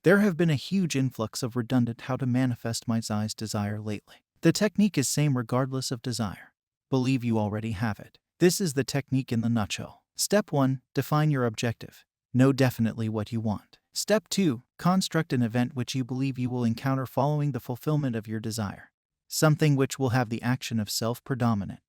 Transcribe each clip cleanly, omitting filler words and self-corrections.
There have been a huge influx of redundant how to manifest my desire lately. The technique is same regardless of desire. Believe you already have it. This is the technique in the nutshell. Step 1. Define your objective. Know definitely what you want. Step 2. Construct an event which you believe you will encounter following the fulfillment of your desire. Something which will have the action of self-predominant.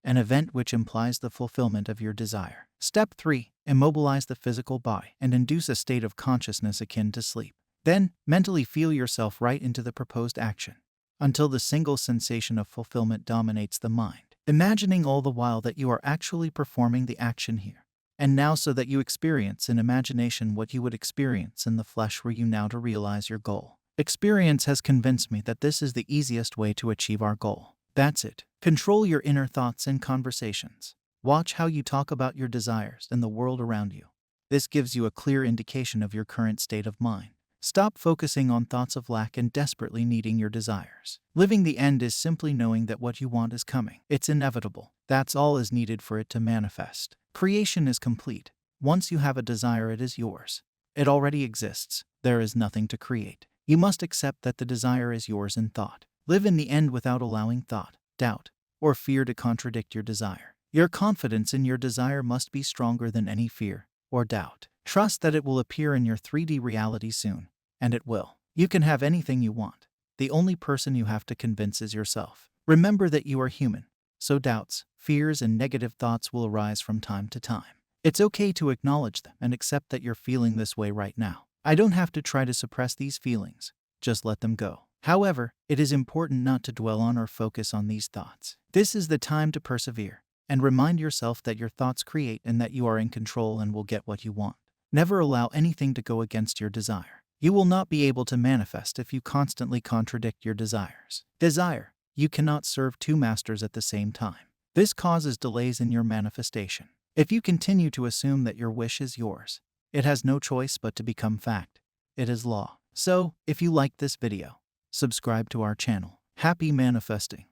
An event which implies the fulfillment of your desire. Step 3. Immobilize the physical body and induce a state of consciousness akin to sleep. Then, mentally feel yourself right into the proposed action, until the single sensation of fulfillment dominates the mind, imagining all the while that you are actually performing the action here and now, so that you experience in imagination what you would experience in the flesh were you now to realize your goal. Experience has convinced me that this is the easiest way to achieve our goal. That's it. Control your inner thoughts and conversations. Watch how you talk about your desires and the world around you. This gives you a clear indication of your current state of mind. Stop focusing on thoughts of lack and desperately needing your desires. Living the end is simply knowing that what you want is coming. It's inevitable. That's all is needed for it to manifest. Creation is complete. Once you have a desire, it is yours. It already exists. There is nothing to create. You must accept that the desire is yours in thought. Live in the end without allowing thought, doubt, or fear to contradict your desire. Your confidence in your desire must be stronger than any fear or doubt. Trust that it will appear in your 3D reality soon, and it will. You can have anything you want. The only person you have to convince is yourself. Remember that you are human, so doubts, fears, and negative thoughts will arise from time to time. It's okay to acknowledge them and accept that you're feeling this way right now. I don't have to try to suppress these feelings. Just let them go. However, it is important not to dwell on or focus on these thoughts. This is the time to persevere and remind yourself that your thoughts create and that you are in control and will get what you want. Never allow anything to go against your desire. You will not be able to manifest if you constantly contradict your desires. Desire. You cannot serve two masters at the same time. This causes delays in your manifestation. If you continue to assume that your wish is yours, it has no choice but to become fact. It is law. So, if you liked this video, subscribe to our channel. Happy manifesting.